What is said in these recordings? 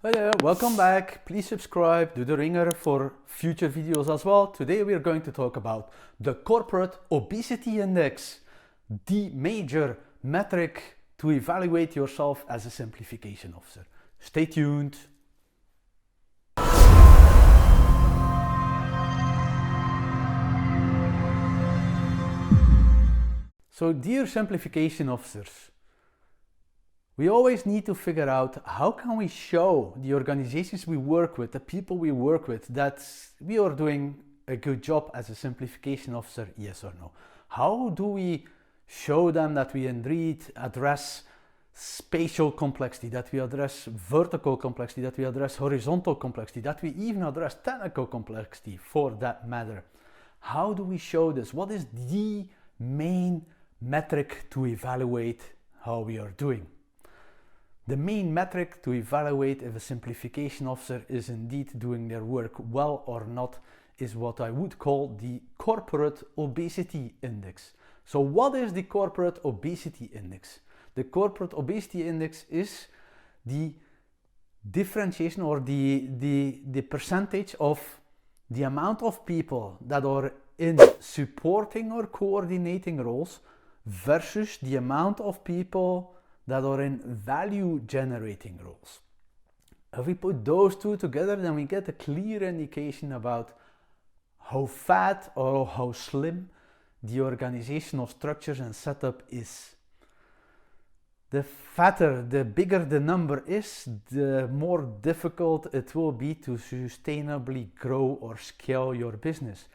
Hi there, welcome back. Please subscribe, do the ringer for future videos as well. Today we are going to talk about the Corporate Obesity Index, the major metric to evaluate yourself as a simplification officer. Stay tuned. So, dear simplification officers, we always need to figure out how can we show the organizations we work with, the people we work with, that we are doing a good job as a simplification officer, yes or no. How do we show them that we indeed address spatial complexity, that we address vertical complexity, that we address horizontal complexity, that we even address technical complexity for that matter? How do we show this? What is the main metric to evaluate how we are doing? The main metric to evaluate if a simplification officer is indeed doing their work well or not is what I would call the Corporate Obesity Index. So what is the Corporate Obesity Index? The Corporate Obesity Index is the differentiation or the percentage of the amount of people that are in supporting or coordinating roles versus the amount of people that are in value generating roles. If we put those two together, then we get a clear indication about how fat or how slim the organizational structures and setup is. The fatter, the bigger the number is, the more difficult it will be to sustainably grow or scale your business.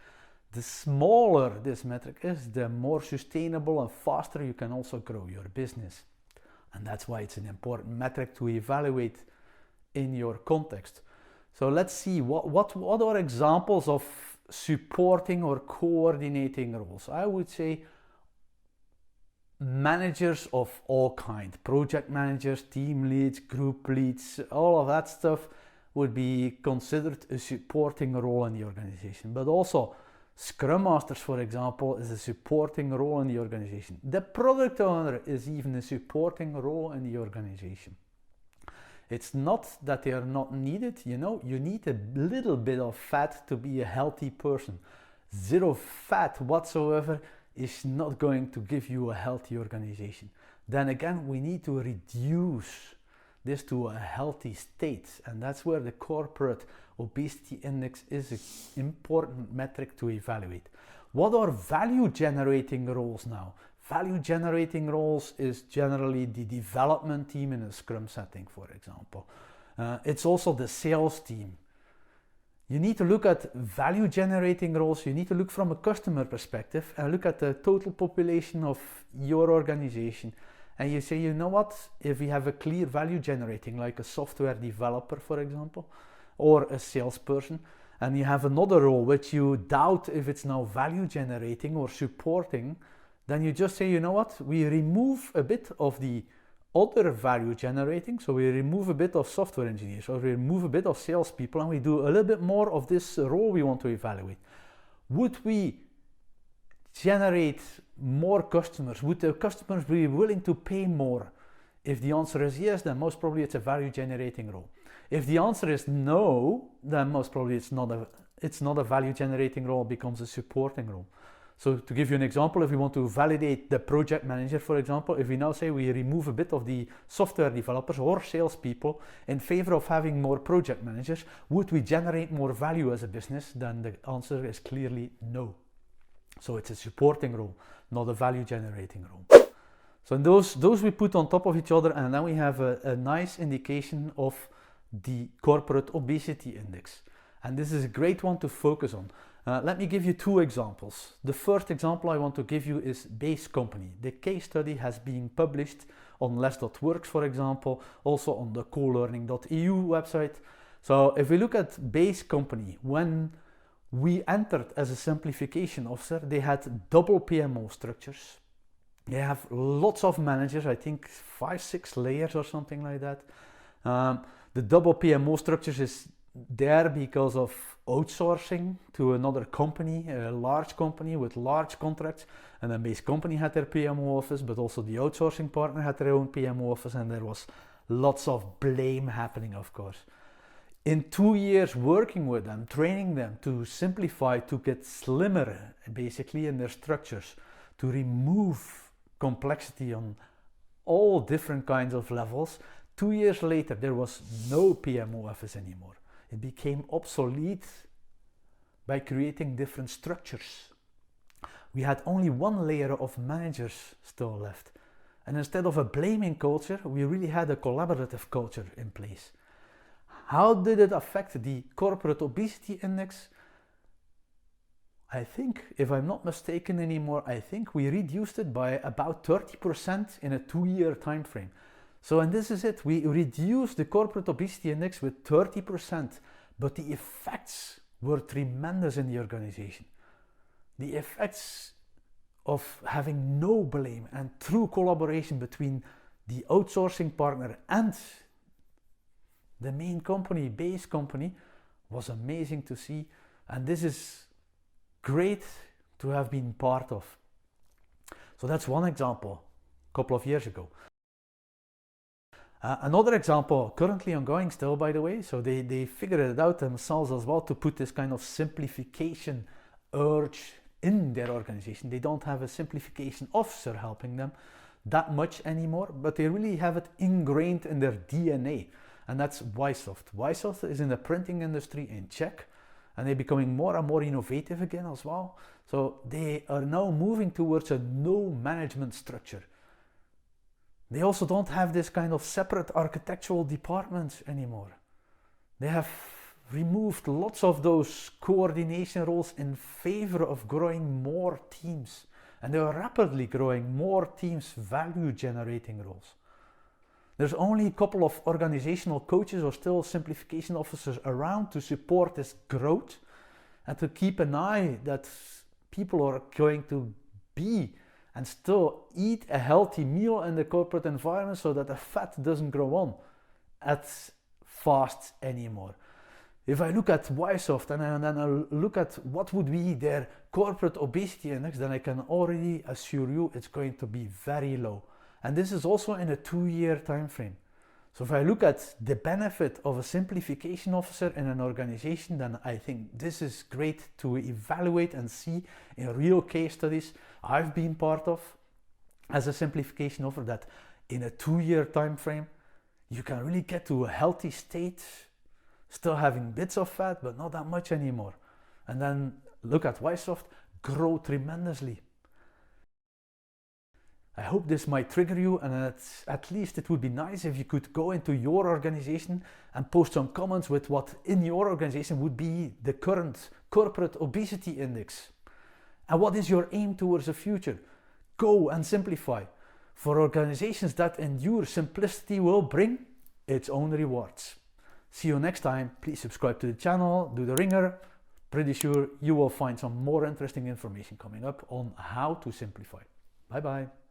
The smaller this metric is, the more sustainable and faster you can also grow your business. And that's why it's an important metric to evaluate in your context. So let's see, what are examples of supporting or coordinating roles? I would say managers of all kinds, project managers, team leads, group leads, all of that stuff would be considered a supporting role in the organization. But also Scrum Masters, for example, is a supporting role in the organization. The product owner is even a supporting role in the organization. It's not that they are not needed, you need a little bit of fat to be a healthy person. Zero fat whatsoever is not going to give you a healthy organization. Then again, we need to reduce this to a healthy state, and that's where the Corporate Obesity Index is an important metric to evaluate. What are value generating roles now? Value generating roles is generally the development team in a Scrum setting, for example. It's also the sales team. You need to look at value generating roles. You need to look from a customer perspective and look at the total population of your organization. And you say, you know what, if we have a clear value generating, like a software developer, for example, or a salesperson, and you have another role which you doubt if it's now value generating or supporting, then you just say, you know what, we remove a bit of the other value generating, so we remove a bit of software engineers, or we remove a bit of salespeople, and we do a little bit more of this role we want to evaluate. Would we generate more customers? Would the customers be willing to pay more? If the answer is yes, then most probably it's a value generating role. If the answer is no, then most probably it's not a value generating role, it becomes a supporting role. So to give you an example, if we want to validate the project manager, for example, if we now say we remove a bit of the software developers or salespeople in favor of having more project managers, would we generate more value as a business? Then the answer is clearly no. So it's a supporting role, not a value generating role. So those we put on top of each other, and then we have a nice indication of the Corporate Obesity Index. And this is a great one to focus on. Let me give you two examples. The first example I want to give you is Base Company. The case study has been published on less.works, for example, also on the colearning.eu website. So if we look at Base Company, when we entered as a simplification officer, they had double PMO structures. They have lots of managers, I think 5-6 layers or something like that. The double PMO structures is there because of outsourcing to another company, a large company with large contracts, and then Base Company had their PMO office, but also the outsourcing partner had their own PMO office, and there was lots of blame happening, of course. In 2 years working with them, training them to simplify, to get slimmer basically in their structures, to remove complexity on all different kinds of levels, 2 years later there was no PMO office anymore. It became obsolete by creating different structures. We had only one layer of managers still left. And instead of a blaming culture, we really had a collaborative culture in place. How did it affect the Corporate Obesity Index? I think, if I'm not mistaken anymore, I think we reduced it by about 30% in a 2-year time frame. So, and this is it, we reduced the Corporate Obesity Index with 30%, but the effects were tremendous in the organization. The effects of having no blame and true collaboration between the outsourcing partner and the main company, base company, was amazing to see, and this is great to have been part of. So that's one example, a couple of years ago. Another example, currently ongoing still, by the way, so they figured it out themselves as well to put this kind of simplification urge in their organization. They don't have a simplification officer helping them that much anymore, but they really have it ingrained in their DNA. And that's Ysoft. Ysoft is in the printing industry in Czech, and they're becoming more and more innovative again as well. So they are now moving towards a no management structure. They also don't have this kind of separate architectural departments anymore. They have removed lots of those coordination roles in favor of growing more teams. And they are rapidly growing more teams, value generating roles. There's only a couple of organizational coaches or still simplification officers around to support this growth and to keep an eye that people are going to be and still eat a healthy meal in the corporate environment so that the fat doesn't grow on as fast anymore. If I look at Ysoft and then I look at what would be their corporate obesity index, then I can already assure you it's going to be very low. And this is also in a 2-year time frame. So if I look at the benefit of a simplification officer in an organization, then I think this is great to evaluate and see in real case studies I've been part of as a simplification officer, that in a 2-year time frame you can really get to a healthy state, still having bits of fat but not that much anymore. And then look at Ysoft, grow tremendously. I hope this might trigger you, and at least it would be nice if you could go into your organization and post some comments with what in your organization would be the current Corporate Obesity Index. And what is your aim towards the future? Go and simplify. For organizations that endure, simplicity will bring its own rewards. See you next time. Please subscribe to the channel, do the ringer. Pretty sure you will find some more interesting information coming up on how to simplify. Bye bye.